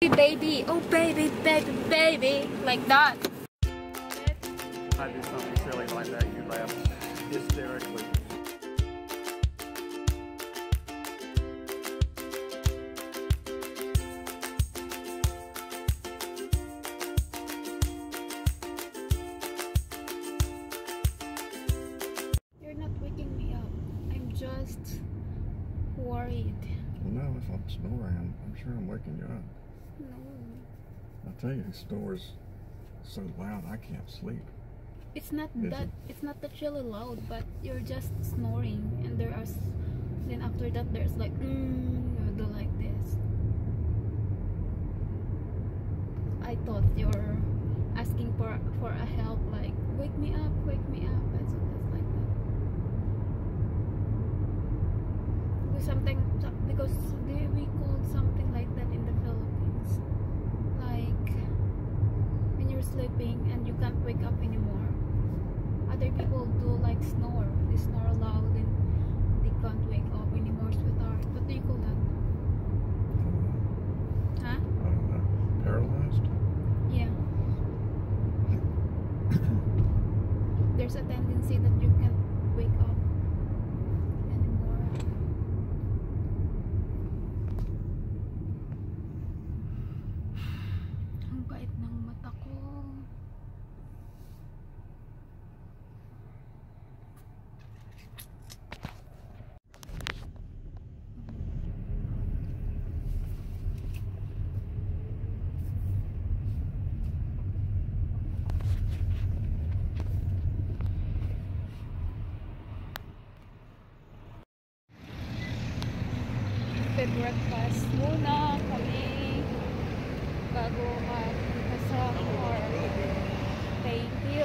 Baby, oh baby, baby, baby, like that. I do something silly like that, you laugh hysterically. You're not waking me up. I'm just worried. Well, no, if I'm snoring, I'm sure I'm waking you up. No. I tell you, it snores so loud I can't sleep. It's not that really loud, but you're just snoring, and then after that there's like you do like this. I thought you're asking for a help, like wake me up, wake me up. It's like that. Because we called something like that in the Philippines, like when you're sleeping and you can't wake up anymore. Other people do like snore. They snore loud and they can't wake up anymore, sweetheart. What do you call that? Huh? I don't know. Paralyzed? Yeah. There's a tendency that you can't wake up anymore. Ang bait ng mata ko. Breakfast muna kami bago magpunta sa Snore. Thank you.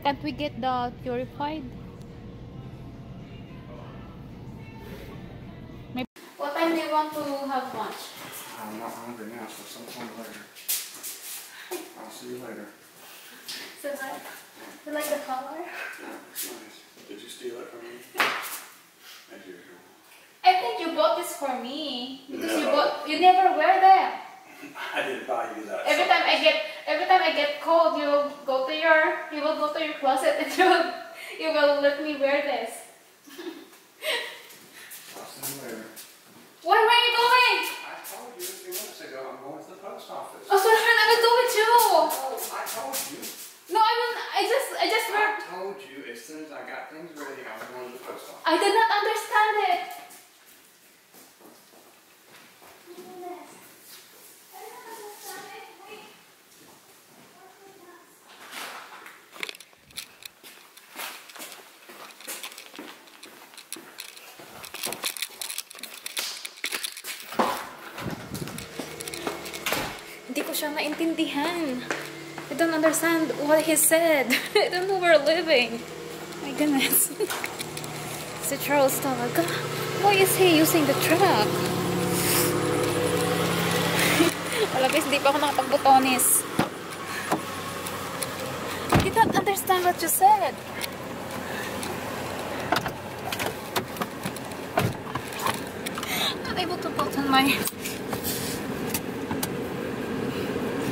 Can't we get the purified? Maybe. What time do you want to have lunch? I'm not hungry now, so sometime later. I'll see you later. So you like the color? Yeah, it's nice. Did you steal it from me? As usual. I think you bought this for me because No. you never wear them. I didn't buy you that. Every time I get cold, you will go to your closet and you will let me wear this. I'll see you later. Where are you going? I told you a few minutes ago I'm going to the post office. Oh, sorry, I will go with you. No, I told you. No, I will. I just I heard. told you as soon as I got things ready, I was going to the post office. I did not understand it. Hindi ko siya maintindihan. I don't understand what he said. I don't know where we're living. My goodness. Si Charles talaga. Why is he using the truck? Wala guys, hindi pa ako nakapagbutonis. I did not understand what you said. Not able to button my...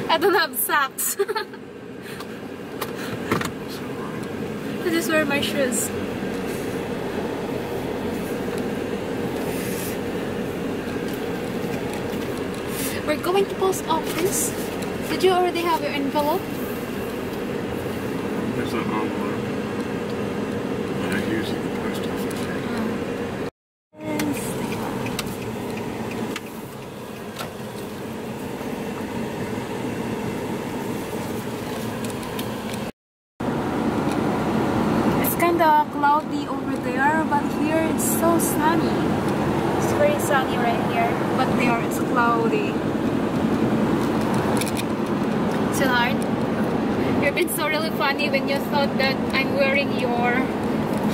I don't have socks. I just wear my shoes. We're going to post office. Did you already have your envelope? There's an envelope. But I use the post office. Cloudy over there, but here it's so sunny. It's very sunny right here, but there it's cloudy. So hard. You've been so really funny when you thought that I'm wearing your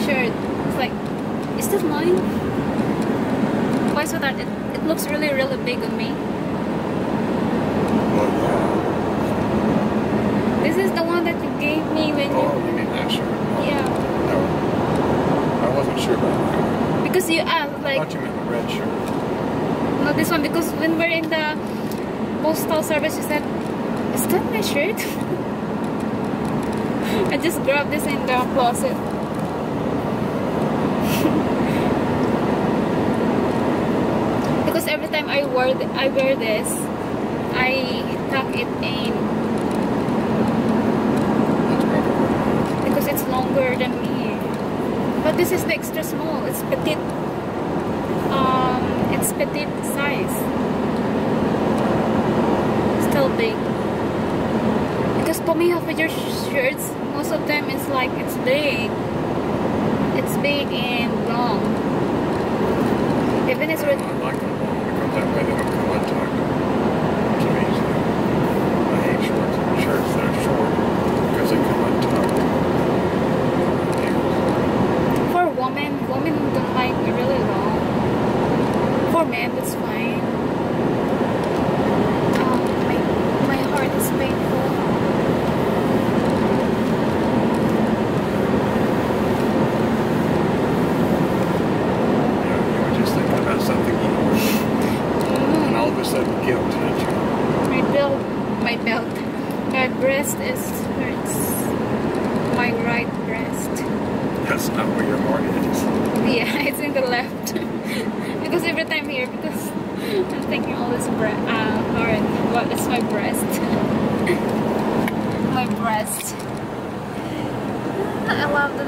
shirt. It's like, is that mine? Why so that it looks really big on me? Well, yeah. This is the one that you gave me when you mean that shirt? Yeah. No. I wasn't sure about that. Because you asked, like... I thought you meant the red shirt. No, this one, because when we're in the postal service, you said, is that my shirt? I just grabbed this in the closet. Because every time I wear this, I tuck it in. Because it's longer than me. But this is the extra small. It's petite. It's petite size. Still big. Because pulling off with your shirts, most of them is like it's big. It's big and long. Even it's I like them long because that way they don't come untucked. It's amazing. I hate shirts that are short because they come untucked. Women don't like really long. For men, it's fine. My heart is painful. Yeah, you were just thinking about something more. And all of a sudden, guilt hit you. My breast hurts. My right breast. That's not where your heart is. Yeah, it's in the left. Because every time here, because I'm thinking all this heart. What is my breast? My breast. I love the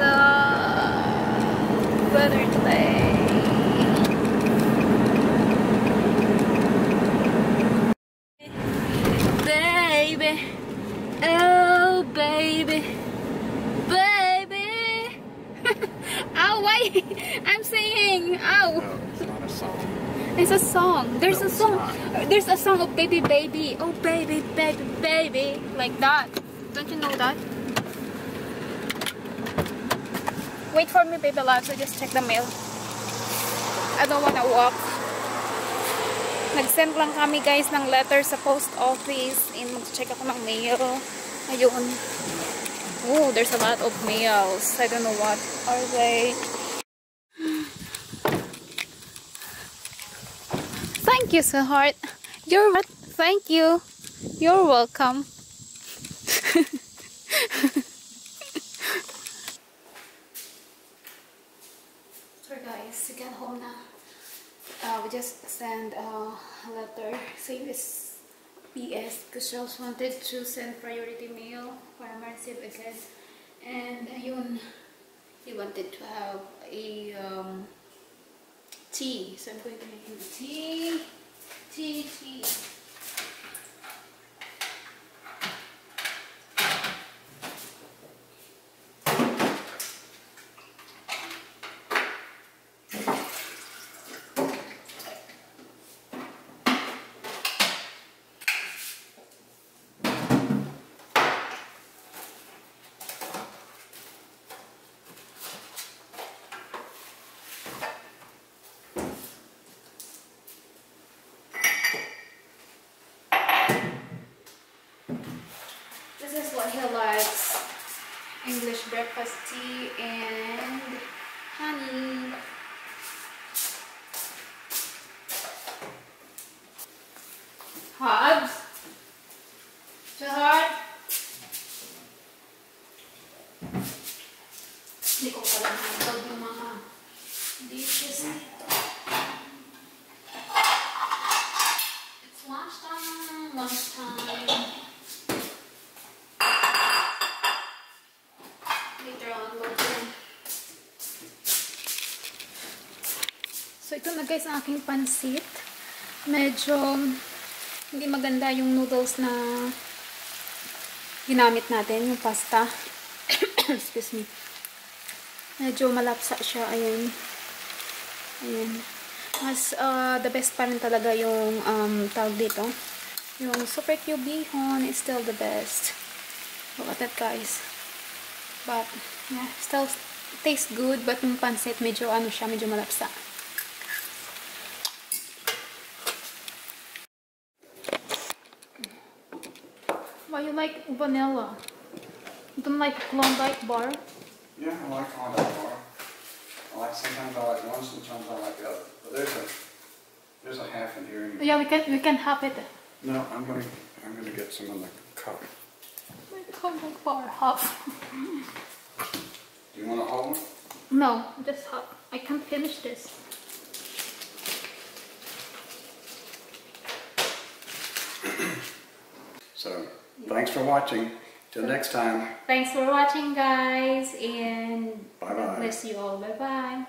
weather today. Baby, oh baby, baby. Ow, why? I'm singing. Ow. No, it's not a song. It's a song. There's No, a it's song. not. There's a song of baby, baby. Oh baby, baby, baby. Like that. Don't you know that? Wait for me, baby love. So just check the mail. I don't wanna walk. Nag-send lang kami guys ng letter sa post office. And mag-check ako ng mail. Ayun. Oh, there's a lot of mails. I don't know what are they. Thank you, sweetheart. You're what? Thank you. You're welcome. So guys, we got home now. We just sent a letter. Same as PS because she also wanted to send priority mail para ma-receive agad. And ayun, he wanted to have a tea. So I'm going to make him tea. Tea. This is what he likes. English breakfast tea and honey. Hobbs? Sweetheart? Hindi ko pala nagtawag yung mga dishes nito. It's lunchtime. So ito na guys ang aking pansit. Medyo hindi maganda yung noodles na ginamit natin, yung pasta. Excuse me. Medyo malapsa siya. Ayan. Mas the best pa rin talaga yung tawag dito. Yung super cube bihon is still the best. Look at that guys. But yeah, still tastes good, but yung pansit medyo medyo malapsa. Why you like vanilla? You don't like Klondike bar? Yeah, I like Klondike bar. Sometimes I like one, sometimes I like the other. But there's a half in here. Yeah, we can have it. No, I'm gonna get some in the cup. Klondike bar half. Do you want a whole one? No, just half. I can't finish this. So, thanks for watching. Till next time. Thanks for watching, guys, and bye-bye. God bless you all. Bye-bye.